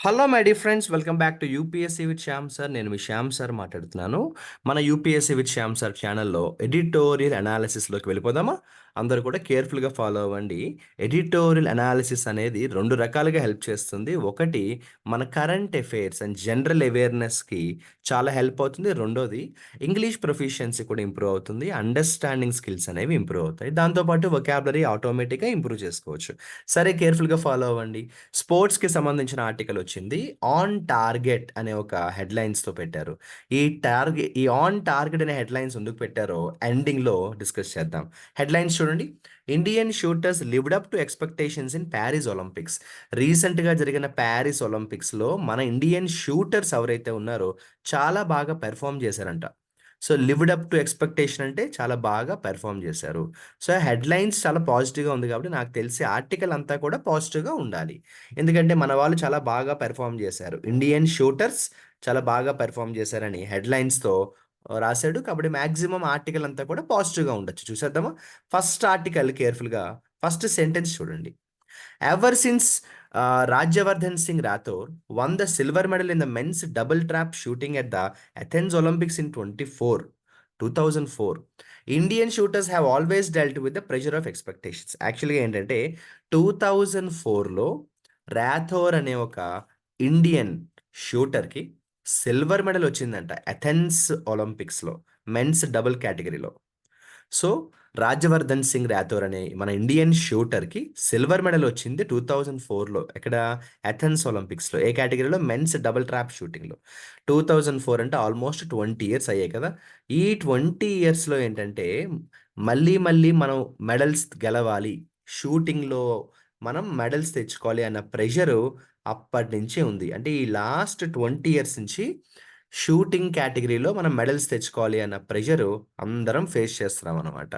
Hello my dear friends, welcome back to UPSC with Shyam sir. నేను మీ Shyam sir మాట్లాడుతున్నాను. మన UPSC with Shyam sir ఛానల్లో editorial అనాలిసిస్లోకి వెళ్ళిపోదామా? అందరూ కూడా కేర్ఫుల్గా ఫాలో అవ్వండి. ఎడిటోరియల్ అనాలిసిస్ అనేది రెండు రకాలుగా హెల్ప్ చేస్తుంది. ఒకటి, మన కరెంట్ అఫైర్స్ అండ్ జనరల్ అవేర్నెస్కి చాలా హెల్ప్ అవుతుంది. రెండోది, ఇంగ్లీష్ ప్రొఫిషియన్సీ కూడా ఇంప్రూవ్ అవుతుంది. అండర్స్టాండింగ్ స్కిల్స్ అనేవి ఇంప్రూవ్ అవుతాయి. దాంతోపాటు వొకాబులరీ ఆటోమేటిక్గా ఇంప్రూవ్ చేసుకోవచ్చు. సరే, కేర్ఫుల్గా ఫాలో అవ్వండి. స్పోర్ట్స్‌కి సంబంధించిన ఆర్టికల్ వచ్చింది. ఆన్ టార్గెట్ అనే ఒక హెడ్‌లైన్స్‌తో పెట్టారు. ఈ ఆన్ టార్గెట్ అనే హెడ్‌లైన్స్ ఎందుకు పెట్టారో ఎండింగ్‌లో డిస్కస్ చేద్దాం. హెడ్‌లైన్స్ చూడండి. Indian shooters lived up to expectations in Paris Olympics. రీసెంట్‌గా జరిగిన పారిస్ ఒలింపిక్స్‌లో మన ఇండియన్ షూటర్స్ ఎవరైతే ఉన్నారో చాలా బాగా పెర్ఫార్మ్ చేశారంట. So, lived up to expectation అంటే చాలా బాగా పెర్ఫార్మ్ చేశారు. సో, హెడ్‌లైన్స్ చాలా పాజిటివ్‌గా ఉంది కాబట్టి నాకు తెలిసి ఆర్టికల్ అంతా కూడా పాజిటివ్‌గా ఉండాలి. ఎందుకంటే మన వాళ్ళు చాలా బాగా పెర్ఫార్మ్ చేశారు. ఇండియన్ షూటర్స్ చాలా బాగా పెర్ఫార్మ్ చేశారని హెడ్‌లైన్స్‌తో రాసాడు. కాబట్టి మాక్సిమం ఆర్టికల్ అంతా కూడా పాజిటివ్‌గా ఉండొచ్చు. చూసేద్దామా? ఫస్ట్ ఆర్టికల్ కేర్‌ఫుల్‌గా ఫస్ట్ సెంటెన్స్ చూడండి. Ever since Rajyavardhan Singh Rathore won the silver medal in the men's double trap shooting at the Athens Olympics in 2004, Indian shooters have always dealt with the pressure of expectations. యాక్చువల్‌గా ఏంటంటే 2004లో రాథోర్ అనే ఒక Indian షూటర్‌కి silver medal వచ్చిందంట Athens ఒలింపిక్స్‌లో men's double కేటగిరీలో. So, 'Rajyavardhan Singh Rathore' అనే మన Indian షూటర్‌కి silver medal వచ్చింది 2004లో. ఎక్కడ? అథెన్స్ ఒలింపిక్స్‌లో. ఏ కేటగిరీలో? మెన్స్ డబుల్ ట్రాప్ షూటింగ్‌లో. 2004 అంటే ఆల్మోస్ట్ 20 ఇయర్స్ అయ్యాయి కదా! ఈ 20 ఇయర్స్‌లో ఏంటంటే మళ్ళీ మళ్ళీ మనం మెడల్స్ గెలవాలి. షూటింగ్‌లో మనం మెడల్స్ తెచ్చుకోవాలి అన్న ప్రెషరు అప్పటినుంచే ఉంది. అంటే ఈ లాస్ట్ 20 ఇయర్స్ నుంచి షూటింగ్ కేటగిరీలో మనం మెడల్స్ తెచ్చుకోవాలి అన్న ప్రెషరు అందరం ఫేస్ చేస్తున్నామనమాట.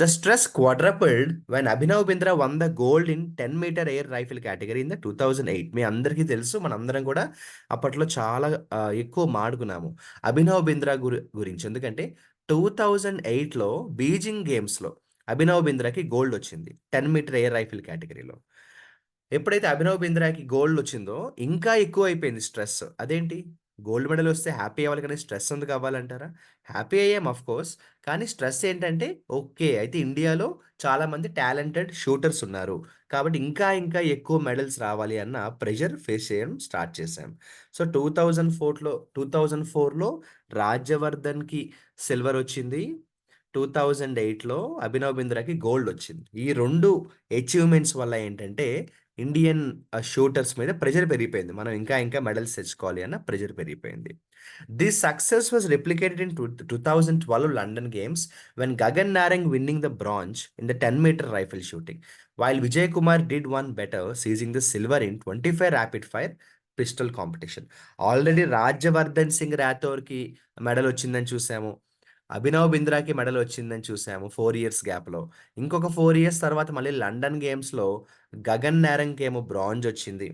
The stress quadrupled when Abhinav Bindra won the gold in 10 metre air rifle category in the 2008. మీ అందరికీ తెలుసు. మనందరం కూడా అప్పట్లో చాలా ఎక్కువ మాడుకున్నాము. అభినవ్ బింద్రా గురించి. ఎందుకంటే 2008లో బీజింగ్ గేమ్స్‌లో అభినవ్ బింద్రాకి గోల్డ్ వచ్చింది. 10 మీటర్ ఎయిర్ రైఫిల్ కేటగిరీలో. ఎప్పుడైతే అభినవ్ బింద్రాకి గోల్డ్ వచ్చిందో ఇంకా ఎక్కువైపోయింది స్ట్రెస్. అదేంటి? గోల్డ్ మెడల్ వస్తే హ్యాపీ అవ్వాలి కానీ స్ట్రెస్ ఎందుకు అవ్వాలంటారా? హ్యాపీ అయ్యాం ఆఫ్‌కోర్స్. కానీ స్ట్రెస్ ఏంటంటే ఓకే. అయితే ఇండియాలో చాలామంది టాలెంటెడ్ షూటర్స్ ఉన్నారు. కాబట్టి ఇంకా ఇంకా ఎక్కువ మెడల్స్ రావాలి అన్న ప్రెషర్ ఫేస్ చేయడం స్టార్ట్ చేశాం. సో, 2004లో రాజ్యవర్ధన్‌కి సిల్వర్ వచ్చింది. 2008లో అభినవ్ బింద్రాకి గోల్డ్ వచ్చింది. ఈ 2 అచీవ్‌మెంట్స్ వల్ల ఏంటంటే ఇండియన్ షూటర్స్ మీద ప్రెషర్ పెరిగిపోయింది. మనం ఇంకా ఇంకా మెడల్స్ తెచ్చుకోవాలి అన్న ప్రెషర్ పెరిగిపోయింది. This success was replicated in 2012 London games when Gagan Narang winning the bronze in the 10 metre rifle shooting. While Vijay Kumar did one better seizing the silver in 25 rapid fire pistol competition. Already Rajyavardhan Singh రాథోర్‌కి medal వచ్చిందని చూసాము. Abhinav బింద్రాకి medal వచ్చిందని చూసాము 4 years గ్యాప్‌లో. ఇంకొక 4 years తర్వాత మళ్ళీ London గేమ్స్‌లో గగన్ నారంగ్‌కేమో బ్రాంజ్ వచ్చింది.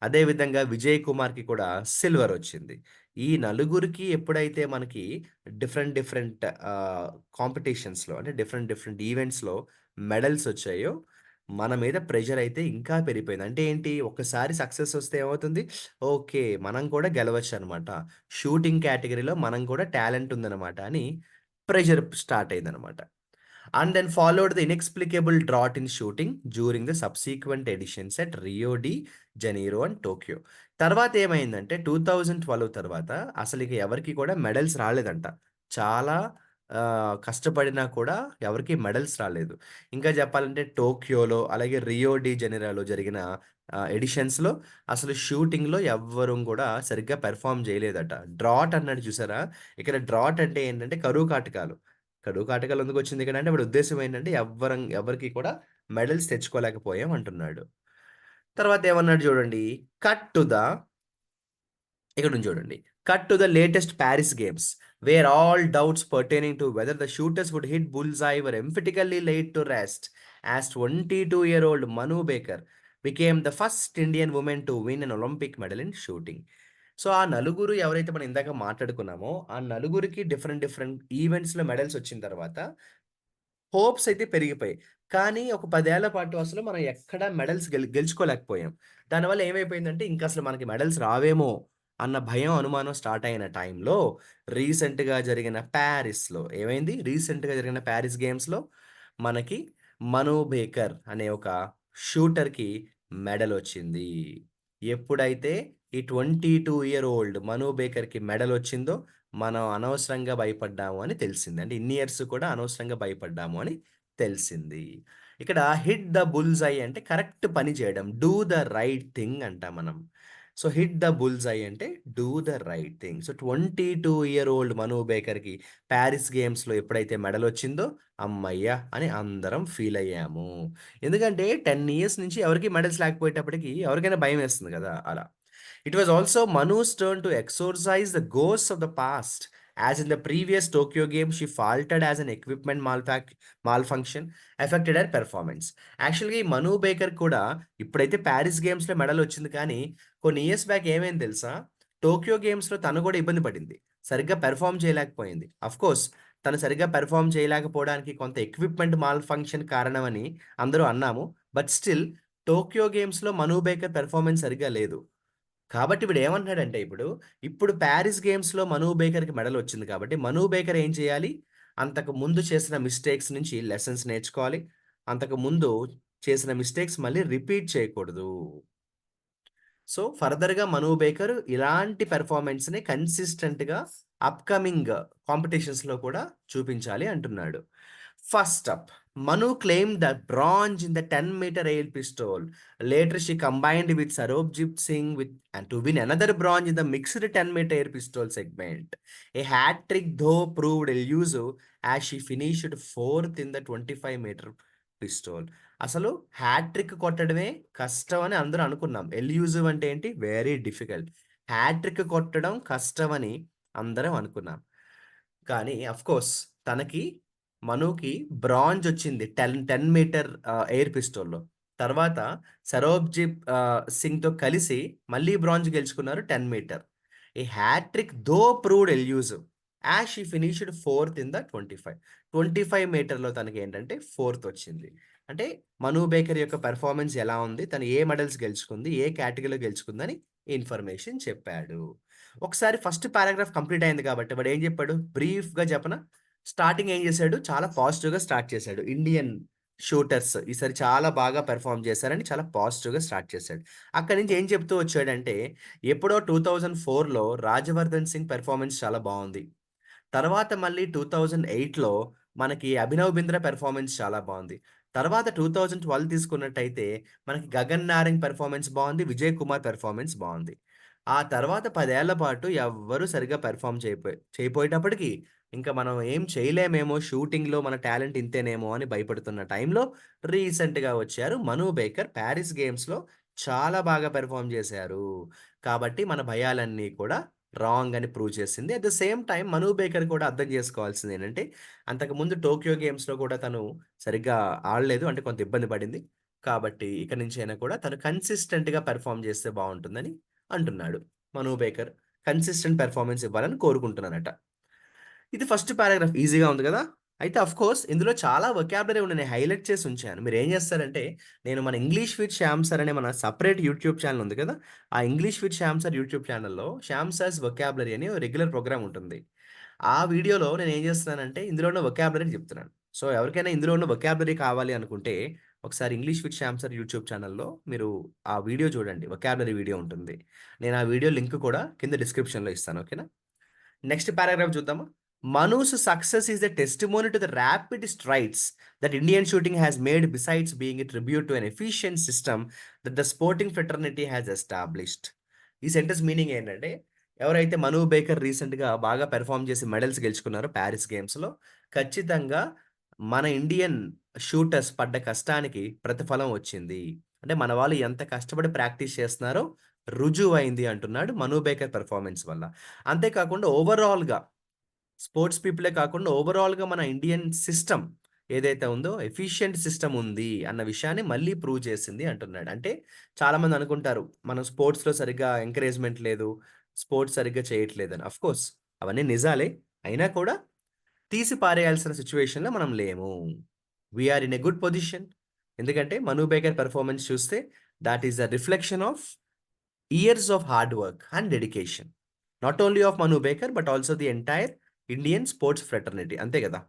అదే విధంగా విజయ్ కుమార్‌కి కూడా సిల్వర్ వచ్చింది. ఈ నలుగురికి ఎప్పుడైతే మనకి డిఫరెంట్ డిఫరెంట్ కాంపిటీషన్స్‌లో అంటే డిఫరెంట్ డిఫరెంట్ ఈవెంట్స్‌లో మెడల్స్ వచ్చాయో, మన మీద ప్రెషర్ అయితే ఇంకా పెరిగిపోయింది. అంటే ఏంటి? ఒక్కసారి సక్సెస్ వస్తే ఏమవుతుంది? ఓకే. మనం కూడా గెలవచ్చనమాట. షూటింగ్ కేటగరీలో మనం కూడా టాలెంట్ ఉందనమాట అని ప్రెషర్ స్టార్ట్ అయిందనమాట. And then followed the inexplicable drought in shooting during the subsequent editions at Rio de Janeiro and Tokyo. తర్వాత ఏమైందంటే 2012 తర్వాత అసలిక ఎవరికీ కూడా మెడల్స్ రాలేదంట. చాలా కష్టపడినా కూడా ఎవరికీ మెడల్స్ రాలేదు. ఇంకా చెప్పాలంటే టోక్యోలో అలాగే రియో డి జనీరోలో జరిగిన ఎడిషన్స్‌లో అసలు షూటింగ్‌లో ఎవ్వరం గూడా సరిగ్గా పెర్ఫార్మ్ చేయలేదట. డ్రాట్ అన్నాడు చూసారా? ఇక్కడ డ్రాట్ అంటే ఏంటంటే కరువు కాటకాలు. కరువు కాటకాలు ఎందుకొచ్చింది ఇక్కడంటే వాడి ఉద్దేశ్యం ఏంటంటే ఎవరికీ కూడా మెడల్స్ తెచ్చుకోలేకపోయాం అంటున్నాడు. తర్వాత ఏమన్నాడు చూడండి. కట్ టు ద ఇక్కడుంది చూడండి. Cut to the latest Paris games where all doubts pertaining to whether the shooters would hit bull's eye were emphatically laid to rest as 22-year-old Manu Baker became the first Indian woman to win an Olympic medal in shooting. So, ఆ నలుగురు ఎవరైతే మనం ఇందాక మాట్లాడుకున్నామో, ఆ నలుగురికి different different ఈవెంట్స్‌లో medals వచ్చిన తర్వాత హోప్స్ అయితే పెరిగిపోయాయి. కానీ ఒక 10 ఏళ్ల పాటు అసలు మనం ఎక్కడ మెడల్స్ గెలుచుకోలేకపోయాం. దానివల్ల ఏమైపోయిందంటే ఇంకసలు మనకి మెడల్స్ రావేమో అన్న భయం, అనుమానం స్టార్ట్ అయిన టైంలో రీసెంట్‌గా జరిగిన ప్యారిస్‌లో ఏమైంది? రీసెంట్‌గా జరిగిన ప్యారిస్ గేమ్స్‌లో మనకి మను బేకర్ అనే ఒక షూటర్‌కి మెడలొచ్చింది. ఎప్పుడైతే ఈ 22 ఇయర్ ఓల్డ్ మను బేకర్‌కి మెడలొచ్చిందో మనం అనవసరంగా భయపడ్డాము అని తెలిసింది. అంటే ఇన్ని ఇయర్స్ కూడా అనవసరంగా భయపడ్డాము అని తెలిసింది. ఇక్కడ హిట్ ద బుల్స్ ఐ అంటే కరెక్ట్ పని చేయడం. డూ ద రైట్ థింగ్ అంటాం మనం. So, hit the bull's eye అంటే do the right thing. So, 22 year old Manu బేకర్‌కి పారిస్ గేమ్స్‌లో ఎప్పుడైతే మెడలొచ్చిందో హమ్మయ్య! అని అందరం ఫీల్ అయ్యాము. ఎందుకంటే 10 ఇయర్స్ నుంచి ఎవరికీ మెడల్స్ లేకపోయేటప్పటికి ఎవరికైనా భయమేస్తుంది గదా! అలా. It was also Manu's turn to exorcise the ghosts of the past. As in the previous Tokyo game, she faltered as an equipment malfunction affected her performance. యాక్చువల్‌గా ఈ మను బేకర్ కూడా ఇప్పుడైతే పారిస్ గేమ్స్‌లో మెడల్ వచ్చింది కానీ, కొన్ని ఇయర్స్ బ్యాక్ ఏమైంది తెలుసా? టోక్యో గేమ్స్‌లో తను కూడా ఇబ్బంది పడింది. సరిగ్గా పెర్ఫార్మ్ చేయలేకపోయింది. ఆఫ్‌కోర్స్ తను సరిగ్గా పెర్ఫార్మ్ చేయలేకపోవడానికి కొంత ఎక్విప్‌మెంట్ మాల్‌ఫంక్షన్ కారణమని అందరూ అన్నాము. బట్ స్టిల్ టోక్యో గేమ్స్‌లో మను బేకర్ పెర్ఫార్మన్స్ సరిగ్గా లేదు. కాబట్టి వీడేమంటున్నాడంటే ఇప్పుడు పారిస్ గేమ్స్‌లో మను బేకర్‌కి మెడలొచ్చింది కాబట్టి, మను బేకర్ ఏం చేయాలి? అంతకు ముందు చేసిన మిస్టేక్స్ నుంచి లెసన్స్ నేర్చుకోవాలి. అంతకు ముందు చేసిన మిస్టేక్స్ మళ్ళీ రిపీట్ చేయకూడదు. సో, ఫర్దర్‌గా మను బేకర్ ఇలాంటి పెర్ఫార్మన్స్‌ని కన్సిస్టెంట్‌గా అప్‌కమింగ్ కాంపిటీషన్స్‌లో కూడా చూపించాలి అంటున్నాడు. First up Manu claimed the bronze in the 10-meter air pistol. Later, she combined with Sarobjit Singh and to win another bronze in the mixed 10-meter air pistol segment. A hat trick, though, proved elusive as she finished fourth in the 25-meter pistol. అసలు hat trick కొట్టడమే కష్టం అని అందరూ అనుకున్నాం. ఎల్యూజివ్ అంటే ఏంటి? Very difficult. Hat trick కొట్టడం కష్టమని అందరం అనుకున్నాం. కానీ ఆఫ్‌కోర్స్ తనకి మనుకి బ్రాంజ్ వచ్చింది. 10 మీటర్ ఎయిర్ పిస్టోల్‌లో. తర్వాత సరోబ్‌జిత్ సింగ్‌తో కలిసి మళ్ళీ బ్రాంజ్ గెలుచుకున్నారు 10 metre. A hat trick though proved elusive as she finished fourth in the 25. 25 మీటర్‌లో తనకేంటంటే ఫోర్త్ వచ్చింది. అంటే మను బేకర్ యొక్క పెర్ఫార్మన్స్ ఎలా ఉంది? తను ఏ మెడల్స్ గెలుచుకుంది? ఏ కేటగరీలో గెలుచుకుందని ఇన్ఫర్మేషన్ చెప్పాడు. ఒకసారి ఫస్ట్ పారాగ్రాఫ్ కంప్లీట్ అయింది కాబట్టి వాడేం చెప్పాడు? బ్రీఫ్‌గా చెప్పనా? స్టార్టింగ్ ఏం చేశాడు? చాలా పాజిటివ్‌గా స్టార్ట్ చేశాడు. ఇండియన్ షూటర్స్ ఈసారి చాలా బాగా పెర్ఫార్మ్ చేశారని చాలా పాజిటివ్‌గా స్టార్ట్ చేశాడు. అక్కడి నుంచి ఏం చెప్తూ వచ్చాడంటే, ఎప్పుడో 2004లో రాజవర్ధన్ సింగ్ పెర్ఫార్మన్స్ చాలా బావుంది. తర్వాత మళ్ళీ 2008లో మనకి అభినవ్ బింద్రా పెర్ఫార్మన్స్ చాలా బావుంది. తర్వాత 2012 తీసుకున్నట్టయితే మనకి గగన్ నారంగ్ పెర్ఫార్మన్స్ బావుంది. విజయ్ కుమార్ పెర్ఫార్మన్స్ బావుంది. ఆ తర్వాత 10 ఏళ్ల పాటు ఎవ్వరు సరిగ్గా పెర్ఫార్మ్ చేయపోయేటప్పటికి ఇంక మనం ఏం చేయలేమేమో షూటింగ్‌లో మన టాలెంట్ ఇంతేనేమో అని భయపడుతున్న టైంలో రీసెంట్‌గా వచ్చారు మను బేకర్ పారిస్ గేమ్స్‌లో చాలా బాగా పెర్ఫార్మ్ చేశారు. కాబట్టి మన భయాలన్నీ కూడా రాంగ్ అని ప్రూవ్ చేసింది. At the same time Manu Bhaker కూడా అర్థం చేసుకోవాల్సిందేంటంటే, అంతకుముందు టోక్యో గేమ్స్‌లో కూడా తను సరిగ్గా ఆడలేదు. అంటే కొంత ఇబ్బంది పడింది. కాబట్టి ఇక నుంచైనా కూడా తను కన్సిస్టెంట్‌గా పెర్ఫార్మ్ చేస్తే బావుంటుందని అంటున్నాడు. మను బేకర్ కన్సిస్టెంట్ పెర్ఫార్మన్స్ ఇవ్వాలని కోరుకుంటున్నానట. ఇది ఫస్ట్ పారాగ్రాఫ్ ఈజీగా ఉంది గదా! అయితే ఆఫ్‌కోర్స్ ఇందులో చాలా వొకాబులరీ ఉంది. నేను హైలైట్ చేసి ఉంచాను. మీరేం జేస్తారంటే, నేను మన ఇంగ్లీష్ విత్ శ్యామ్ సార్ అనే మన సెపరేట్ యూట్యూబ్ ఛానెల్ ఉంది కదా! ఆ English with Shyam sir YouTube ఛానెల్‌లో శ్యామ్ సార్స్ వొకాబులరీ అని ఓ రెగ్యులర్ ప్రోగ్రామ్ ఉంటుంది. ఆ వీడియోలో నేనేం జేస్తున్నానంటే, ఇందులో ఉన్న వొకాబులరీ చెప్తున్నాను. సో, ఎవరికైనా ఇందులో ఉన్న వొకాబులరీ కావాలి అనుకుంటే, ఒకసారి English with Shyam sir YouTube ఛానెల్‌లో మీరు ఆ వీడియో చూడండి. వొకాబులరీ వీడియో ఉంటుంది. నేను ఆ వీడియో లింక్ కూడా కింద డిస్క్రిప్షన్‌లో ఇస్తాను. ఓకేనా? నెక్స్ట్ పారాగ్రాఫ్ చూద్దామా? Manu's success is a testimony to the rapid strides that Indian shooting has made besides being a tribute to an efficient system that the sporting fraternity has established. ఈ sentence meaning ఏంటంటే, ఎవరైతే మను baker రీసెంట్‌గా బాగా perform చేసి medals గెలుచుకున్నారో Paris గేమ్స్‌లో, ఖచ్చితంగా మన Indian shooters పడ్డ కష్టానికి ప్రతిఫలం వచ్చింది. అంటే మన వాళ్ళు ఎంత కష్టపడి ప్రాక్టీస్ చేస్తున్నారో రుజువయింది అంటున్నాడు మను బేకర్ పెర్ఫార్మన్స్ వల్ల. అంతే కాకుండా ఓవరాల్‌గా స్పోర్ట్స్ పీపులే కాకుండా ఓవరాల్‌గా మన ఇండియన్ సిస్టమ్ ఏదైతే ఉందో ఎఫిషియంట్ సిస్టమ్ ఉంది అన్న విషయాన్ని మళ్ళీ ప్రూవ్ చేసింది అంటున్నాడు. అంటే చాలామంది అనుకుంటారు మనం స్పోర్ట్స్‌లో సరిగ్గా ఎంకరేజ్‌మెంట్ లేదు. స్పోర్ట్స్ సరిగ్గా చేయట్లేదని. ఆఫ్‌కోర్స్ అవన్నీ నిజాలే. అయినా కూడా తీసి పారేయాల్సిన సిట్యుయేషన్‌లో మనం లేము. We are in a good position. ఎందుకంటే మను బేకర్ పెర్ఫార్మన్స్ చూస్తే That is a reflection of years of hard work and dedication. Not only of Manu Baker, but also the entire Indian sports fraternity. అంతే కదా.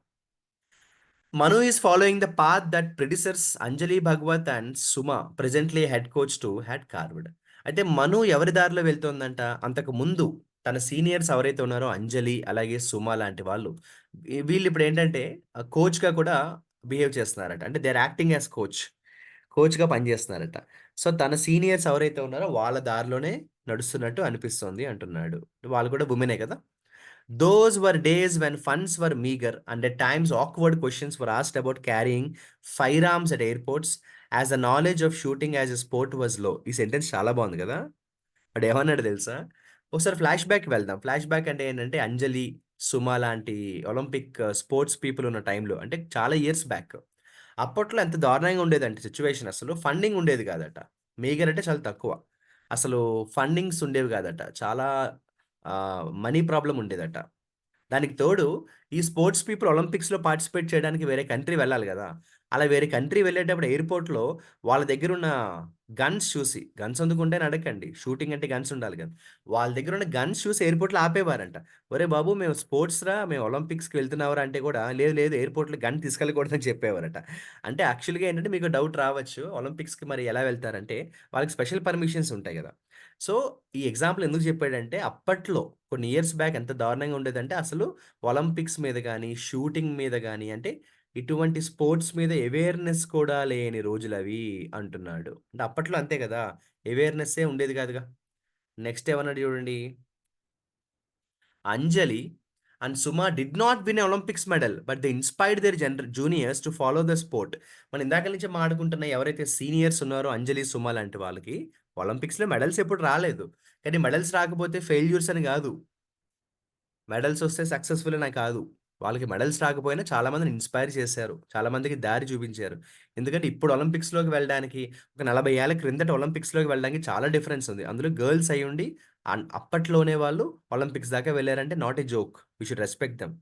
Manu is following the path that predecessors Anjali Bhagwat and Suma, presently head coach to, had carved. అయితే మను ఎవరి దారిలో వెళ్తోందంట, అంతకు ముందు తన seniors ఎవరైతే ఉన్నారో అంజలి అలాగే సుమ లాంటి వాళ్ళు వీళ్ళు ఇప్పుడు ఏంటంటే కోచ్గా కూడా బిహేవ్ చేస్తున్నారట. అంటే దే ఆర్ యాక్టింగ్ యాజ్ కోచ్గా పనిచేస్తున్నారట. సో తన సీనియర్స్ ఎవరైతే ఉన్నారో వాళ్ళ దారిలోనే నడుస్తున్నట్టు అనిపిస్తోంది అంటున్నాడు. వాళ్ళు కూడా ఉమెనే కదా. Those were days when funds were meager and at times awkward questions were asked about carrying firearms at airports as the knowledge of shooting as a sport was low. ఈ సెంటెన్స్ చాలా బాగుంది కదా. వాడు ఏమన్నాడు తెలుసా? ఒకసారి ఫ్లాష్ బ్యాక్ వెళ్దాం. Flash back అంటే ఏంటంటే అంజలి, సుమ లాంటి ఒలింపిక్ స్పోర్ట్స్ పీపుల్ ఉన్న టైంలో అంటే చాలా ఇయర్స్ బ్యాక్. అప్పట్లో ఎంత దారుణంగా ఉండేదంటే సిచ్యువేషన్ అసలు ఫండింగ్ ఉండేది కాదట. మీగర్ అంటే చాలా తక్కువ. అసలు ఫండింగ్స్ ఉండేవి కాదట. చాలా మనీ ప్రాబ్లమ్ ఉండేదట. దానికి తోడు ఈ స్పోర్ట్స్ పీపుల్ ఒలింపిక్స్‌లో పార్టిసిపేట్ చేయడానికి వేరే కంట్రీ వెళ్ళాలి గదా. అలా వేరే కంట్రీ వెళ్ళేటప్పుడు ఎయిర్‌పోర్ట్‌లో వాళ్ళ దగ్గరున్న గన్స్ చూసి, గన్స్ ఎందుకుంటాయని అడగకండి. షూటింగ్ అంటే గన్స్ ఉండాలి గదా. వాళ్ళ దగ్గరున్న గన్స్ చూసి ఎయిర్‌పోర్ట్‌లో ఆపేవారంట. "ఒరేయ్ బాబు మేము స్పోర్ట్స్‌రా, మేము ఒలింపిక్స్‌కి వెళ్తున్నాంరా" అంటే కూడా లేదు లేదు ఎయిర్‌పోర్ట్‌లో గన్ తీసుకెళ్ళకూడదని చెప్పేవారట. అంటే యాక్చువల్‌గా ఏంటంటే మీకు డౌట్ రావచ్చు. ఒలింపిక్స్‌కి మరి ఎలా వెళ్తారంటే వాళ్ళకి స్పెషల్ పర్మిషన్స్ ఉంటాయి గదా. సో, ఈ ఎగ్జాంపుల్ ఎందుకు చెప్పాడంటే అప్పట్లో కొన్ని ఇయర్స్ బ్యాక్ ఎంత దారుణంగా ఉండేదంటే అసలు ఒలింపిక్స్ మీద గాని, షూటింగ్ మీద గాని అంటే ఇటువంటి స్పోర్ట్స్ మీద అవేర్‌నెస్ కూడా లేని రోజులవి అంటున్నాడు. అంటే అప్పట్లో అంతే గదా. అవేర్‌నెస్సే ఉండేది కాదుగా. నెక్స్ట్ ఏమన్నాడు చూడండి. Anjali and Suma did not win a Olympics medal. But they inspired their juniors to follow the sport. మనం ఇందాకల నుంచి మాట్లాడుకుంటున్న ఎవరైతే సీనియర్స్ ఉన్నారో అంజలి, సుమ లాంటి వాళ్ళకి ఒలింపిక్స్‌లో మెడల్స్ ఎప్పుడు రాలేదు. కానీ మెడల్స్ రాకపోతే ఫెయిల్యూర్స్ అని గాదు. మెడల్స్ వస్తే సక్సెస్‌ఫుల్ అనే కాదు. వాళ్ళకి మెడల్స్ రాకపోయినా చాలా మందిని ఇన్‌స్పైర్ చేశారు. చాలా మందికి దారి చూపించారు. ఎందుకంటే ఇప్పుడు ఒలింపిక్స్‌లోకి వెళ్ళడానికి ఒక 40 ఏళ్ల క్రిందట ఒలింపిక్స్‌లోకి వెళ్ళడానికి చాలా డిఫరెన్స్ ఉంది. అందులో గర్ల్స్ అయ్యుండి అప్పట్లోనే వాళ్ళు ఒలింపిక్స్ దాకా వెళ్లారంటే not a joke. We should respect them.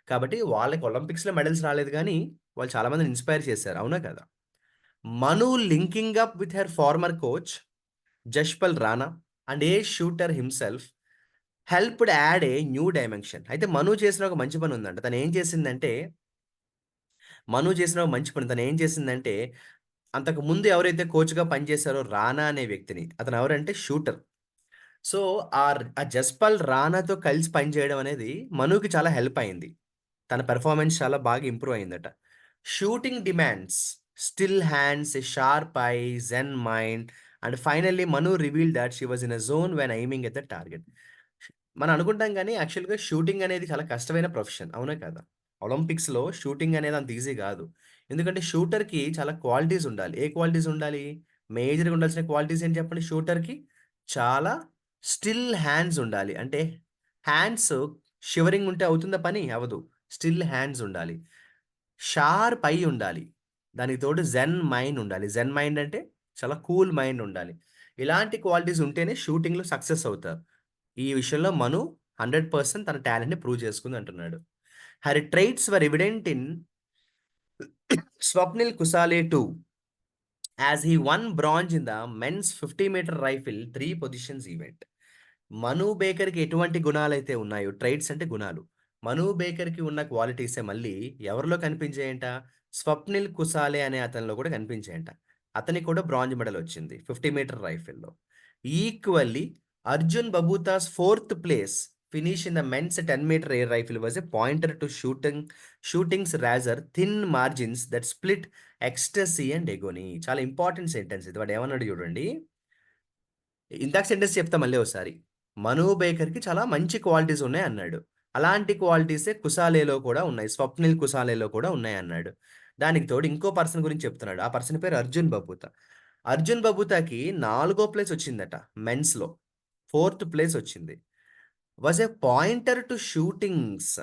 కాబట్టి వాళ్ళకి ఒలింపిక్స్‌లో మెడల్స్ రాలేదు గానీ, వాళ్ళు చాలా మందిని ఇన్‌స్పైర్ చేశారు. అవునా కదా? Manu linking up with her former coach Jaspal Rana and a shooter himself helped add a new dimension. అయితే మను చేసిన ఒక మంచి పని ఉందంట. తనేం చేసిందంటే, మను చేసిన ఒక మంచి పని. తనేం చేసిందంటే, అంతకు ముందు ఎవరైతే కోచ్‌గా పనిచేశారో రానా అనే వ్యక్తిని, అతను ఎవరంటే షూటర్. సో, ఆ జస్పాల్ రానాతో కలిసి పనిచేయడం అనేది మనుకి చాలా హెల్ప్ అయింది. తన పెర్ఫార్మన్స్ చాలా బాగా ఇంప్రూవ్ అయిందట. Shooting demands still hands, a sharp eye, zen mind and finally Manu revealed that she was in a zone when aiming at the target. మనం అనుకుంటాం గానీ యాక్చువల్‌గా షూటింగ్ అనేది చాలా కష్టమైన ప్రొఫెషన్. అవునా కాదా? ఒలింపిక్స్‌లో షూటింగ్ అనేది అంత ఈజీ గాదు. ఎందుకంటే షూటర్‌కి చాలా క్వాలిటీస్ ఉండాలి. ఏ క్వాలిటీస్ ఉండాలి? మేజర్‌గా ఉండాల్సిన క్వాలిటీస్ ఏంటి చెప్పండి షూటర్‌కి? చాలా స్టిల్ హ్యాండ్స్ ఉండాలి. అంటే హ్యాండ్స్ షివరింగ్ ఉంటే అవుతుందా పని? అవ్వదు. స్టిల్ హ్యాండ్స్ ఉండాలి. షార్ప్ ఐ ఉండాలి. దానికి తోడు జెన్ మైండ్ ఉండాలి. జెన్ మైండ్ అంటే చాలా కూల్ మైండ్ ఉండాలి. ఇలాంటి క్వాలిటీస్ ఉంటేనే షూటింగ్‌లో సక్సెస్ అవుతారు. ఈ విషయంలో మను 100% తన టాలెంట్‌ని ప్రూవ్ చేసుకుంది అంటున్నాడు. Her traits were evident in Swapnil Kusale too as he won bronze in the men's 50 metre rifle 3 positions event. Manu బేకర్‌కి ఎటువంటి గుణాలైతే ఉన్నాయో ట్రైట్స్ అంటే గుణాలు. మను బేకర్‌కి ఉన్న క్వాలిటీసే మళ్ళీ ఎవరిలో కనిపించాయంట? స్వప్నిల్ కుసాలే అనే అతనిలో కూడా కనిపించాయంట. అతనికి కూడా బ్రాంజ్ మెడల్ వచ్చింది 50 మీటర్ రైఫిల్‌లో. Equally Arjun Babuta's fourth place finish in the men's 10 metre air rifle was a pointer to shooting's razor thin margins that split ecstasy and agony. చాలా ఇంపార్టెంట్ సెంటెన్స్ ఇది. వాడేమన్నాడో చూడండి. ఇందాక సెంటెన్స్ చెప్తా మళ్ళీ ఒకసారి. 'మను బేకర్‌కి చాలా మంచి క్వాలిటీస్ ఉన్నాయన్నాడు. అలాంటి క్వాలిటీసే కుసాలేలో కూడా ఉన్నాయి. స్వప్నిల్ కుసాలేలో కూడా ఉన్నాయన్నాడు. దానికి తోడు ఇంకో పర్సన్ గురించి చెప్తున్నాడు. ఆ పర్సన్ పేరు అర్జున్ బబూతా. అర్జున్ బబూతాకి నాలుగో ప్లేస్ వచ్చిందట మెన్స్‌లో. ఫోర్త్ ప్లేస్ వచ్చింది. Was a pointer to shooting's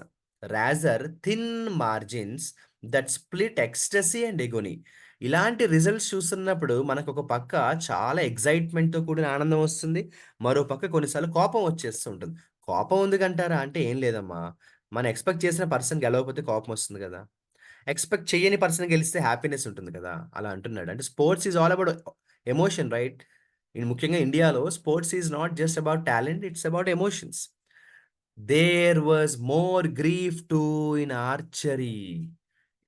razor thin margins that split ecstasy and agony. ఇలాంటి రిజల్ట్స్ చూస్తున్నప్పుడు మనకొక పక్క చాలా ఎక్సైట్‌మెంట్‌తో కూడిన ఆనందం వస్తుంది. మరో పక్క కొన్నిసార్లు కోపం వచ్చేస్తూ ఉంటుంది. కోపం ఎందుకంటారా అంటే ఏం లేదమ్మా. మనం ఎక్స్‌పెక్ట్ చేసిన పర్సన్ గెలవకపోతే కోపం వస్తుంది గదా. ఎక్స్‌పెక్ట్ చెయ్యని పర్సన్ గెలిస్తే హ్యాపీనెస్ ఉంటుంది కదా. అలా అంటున్నాడు. అంటే sports is all about emotion right? ముఖ్యంగా ఇండియాలో sports is not just about talent, it's about emotions. There was more grief too in archery.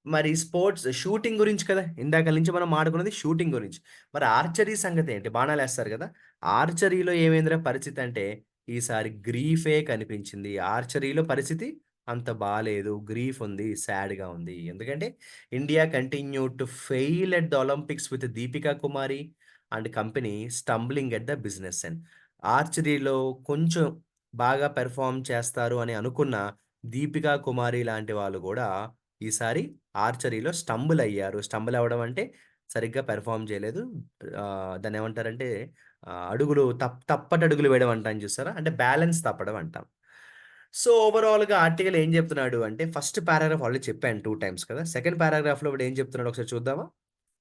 మరి స్పోర్ట్స్ షూటింగ్ గురించి కదా! ఇందాకల నుంచి మనం మాట్లాడుకున్నది షూటింగ్ గురించి. మరి ఆర్చరీ సంగతేంటి? బాణాలేస్తారు గదా! ఆర్చరీలో ఏమైందిరా పరిస్థితి అంటే, ఈసారి గ్రీఫే కనిపించింది. ఆర్చరీలో పరిస్థితి అంత బాలేదు. గ్రీఫ్ ఉంది. సాడ్‌గా ఉంది. ఎందుకంటే India continued to fail at the Olympics with Deepika Kumari and company stumbling at the business end. ఆర్చరీలో కొంచెం బాగా పెర్ఫార్మ్ చేస్తారు అని అనుకున్న దీపికా కుమారి లాంటి వాళ్ళు గూడా ఈసారి ఆర్చరీలో స్టంబుల్ అయ్యారు. స్టంబుల్ అవ్వడం అంటే సరిగ్గా పెర్ఫార్మ్ చేయలేదు. దాన్నేమంటారంటే అడుగులు తప్పటడుగులు వేయడం అంటాం చూసారా? అంటే బ్యాలెన్స్ తప్పడం అంటాం. సో, ఓవరాల్‌గా ఆర్టికల్ ఏం చెప్తున్నాడు అంటే ఫస్ట్ పారాగ్రాఫ్ ఆల్రెడీ చెప్పాను 2 టైమ్స్ కదా! సెకండ్ పారాగ్రాఫ్‌లో వాడు ఏం చెప్తున్నాడో ఒకసారి చూద్దామా?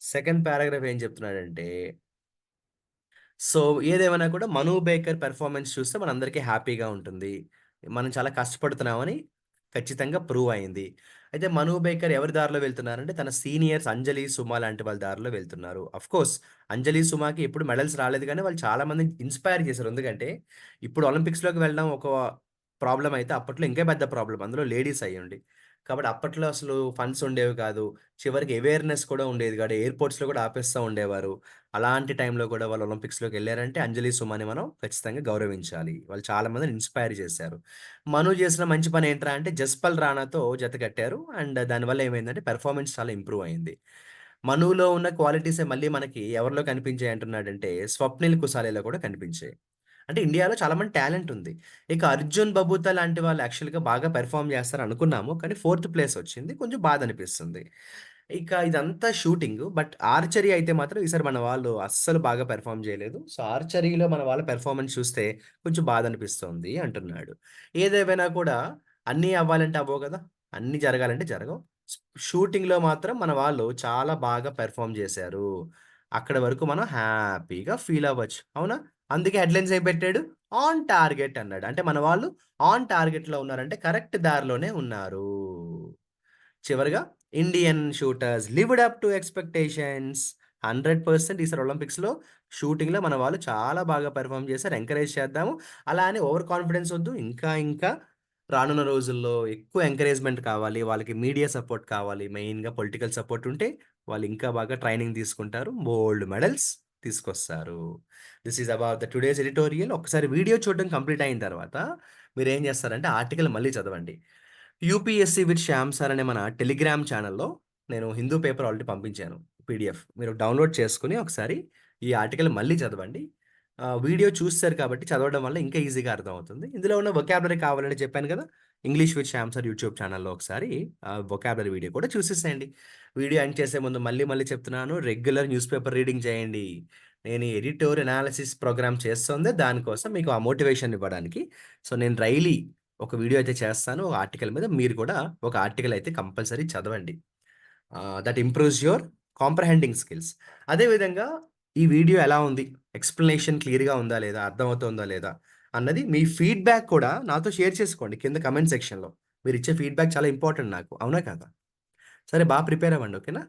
సెకండ్ పారాగ్రాఫ్ ఏం చెప్తున్నాడంటే సో, ఏదేమైనా కూడా 'మను బేకర్' పెర్ఫార్మన్స్ చూస్తే మనందరికీ హ్యాపీగా ఉంటుంది. మనం చాలా కష్టపడుతున్నామని ఖచ్చితంగా ప్రూవ్ అయింది. అయితే 'మను బేకర్' ఎవరి దారిలో వెళ్తున్నారంటే తన సీనియర్స్ 'అంజలి', 'సుమ' లాంటి వాళ్ళ దారిలో వెళ్తున్నారు. ఆఫ్‌కోర్స్ 'అంజలి', 'సుమ'కి ఎప్పుడు మెడల్స్ రాలేదు గానీ వాళ్ళు చాలా మందిని ఇన్‌స్పైర్ చేశారు. ఎందుకంటే ఇప్పుడు ఒలింపిక్స్‌లోకి వెళ్ళడం ఒక ప్రాబ్లమ్ అయితే అప్పట్లో ఇంకా పెద్ద ప్రాబ్లమ్. అందులో లేడీస్ అయ్యుండి. కాబట్టి అప్పట్లో అసలు ఫండ్స్ ఉండేవి కాదు. చివరికి అవేర్‌నెస్ కూడా ఉండేది కాదు. ఎయిర్‌పోర్ట్స్‌లో కూడా ఆపేస్తా ఉండేవారు. అలాంటి టైంలో కూడా వాళ్ళు ఒలింపిక్స్‌లోకెళ్లారంటే 'అంజలి', 'సుమ'ని మనం ఖచ్చితంగా గౌరవించాలి. వాళ్ళు చాలా మందిని ఇన్‌స్పైర్ చేశారు. 'మను' చేసిన మంచి పని ఏంట్రా అంటే 'జస్పాల్ రాణా'తో జతకట్టారు. అండ్ దానివల్ల ఏమైందంటే పెర్ఫార్మన్స్ చాలా ఇంప్రూవ్ అయింది. 'మనులో' ఉన్న క్వాలిటీసే మళ్ళీ మనకి ఎవరిలో కనిపించాయి అంటున్నాడంటే 'స్వప్నిల్ కుసాలేలో' కూడా కనిపించాయి. అంటే ఇండియాలో చాలా మంది టాలెంట్ ఉంది. ఇక 'అర్జున్ బబూతా' లాంటి వాళ్ళు యాక్చువల్‌గా బాగా పెర్ఫార్మ్ చేస్తారనుకున్నాము. కానీ ఫోర్త్ ప్లేస్ వచ్చింది. కొంచెం బాధనిపిస్తుంది. ఇక ఇదంతా షూటింగు. బట్ ఆర్చరీ అయితే మాత్రం ఈసారి మన వాళ్ళు అస్సలు బాగా పెర్ఫార్మ్ చేయలేదు. సో, ఆర్చరీలో మన వాళ్ళ పెర్ఫార్మన్స్ చూస్తే కొంచెం బాధనిపిస్తోంది అంటున్నాడు. ఏదేమైనా కూడా అన్నీ అవ్వాలంటే అవ్వవు గదా! అన్నీ జరగాలంటే జరగవు. స్ షూటింగ్‌లో మాత్రం మన వాళ్ళు చాలా బాగా పెర్ఫార్మ్ చేశారు. అక్కడి వరకు మనం హ్యాపీగా ఫీల్ అవ్వచ్చు. అవునా? అందుకే హెడ్‌లైన్స్ ఏం పెట్టాడు? ఆన్ టార్గెట్ అన్నాడు. అంటే మన వాళ్ళు ఆన్ టార్గెట్‌లో ఉన్నారంటే కరెక్ట్ దారిలోనే ఉన్నారు. చివరగా Indian shooters lived up to expectations. 100% ఈసారి ఒలింపిక్స్‌లో షూటింగ్‌లో మన వాళ్ళు చాలా బాగా పెర్ఫార్మ్ చేశారు. ఎంకరేజ్ చేద్దాము. అలా అని ఓవర్ కాన్ఫిడెన్స్ వద్దు. ఇంకా ఇంకా రానున్న రోజుల్లో ఎక్కువ ఎంకరేజ్‌మెంట్ కావాలి. వాళ్ళకి మీడియా సపోర్ట్ కావాలి. మెయిన్‌గా పొలిటికల్ సపోర్ట్ ఉంటే వాళ్ళు ఇంకా బాగా ట్రైనింగ్ తీసుకుంటారు. బోలెడు మెడల్స్ తీసుకొస్తారు. This is about the today's editorial. ఒక్కసారి వీడియో చూడడం కంప్లీట్ అయిన తర్వాత మీరేం చేస్తారంటే ఆర్టికల్ మళ్ళీ చదవండి. యూపీఎస్సీ విత్ శ్యామ్ సార్ అనే మన టెలిగ్రామ్ ఛానెల్‌లో నేను హిందూ పేపర్ ఆల్రెడీ పంపించాను పీడీఎఫ్. మీరు డౌన్‌లోడ్ చేసుకొని ఒకసారి ఈ ఆర్టికల్ మళ్ళీ చదవండి. వీడియో చూసేసారు కాబట్టి చదవడం వల్ల ఇంకా ఈజీగా అర్థమవుతుంది. ఇందులో ఉన్న వొకాబులరీ కావాలని చెప్పాను కదా! English with Shyam sir YouTube ఛానెల్‌లో ఒకసారి వొకాబులరీ వీడియో కూడా చూసేసేయండి. వీడియో ఎండ్ చేసే ముందు మళ్ళీ మళ్ళీ చెప్తున్నాను. రెగ్యులర్ న్యూస్ పేపర్ రీడింగ్ చేయండి. నేను ఎడిటోర్ అనాలిసిస్ ప్రోగ్రామ్ చేస్తోందే దానికోసం మీకు ఆ మోటివేషన్ ఇవ్వడానికి. సో, నేను డైలీ ఒక వీడియో అయితే చేస్తాను. ఒక ఆర్టికల్ మీద. మీరు కూడా ఒక ఆర్టికల్ అయితే కంపల్సరీ చదవండి. That improves your comprehending skills. అదే విధంగా ఈ వీడియో ఎలా ఉంది? ఎక్స్‌ప్లనేషన్ క్లియర్‌గా ఉందా లేదా? అర్థమవుతోందా లేదా? అన్నది మీ ఫీడ్‌బ్యాక్ కూడా నాతో షేర్ చేసుకోండి కింద కామెంట్ సెక్షన్‌లో. మీరిచ్చే ఫీడ్‌బ్యాక్ చాలా ఇంపార్టెంట్ నాకు. అవునా కాదా? సరే ప్రిపేర్ అవ్వండి. ఓకేనా?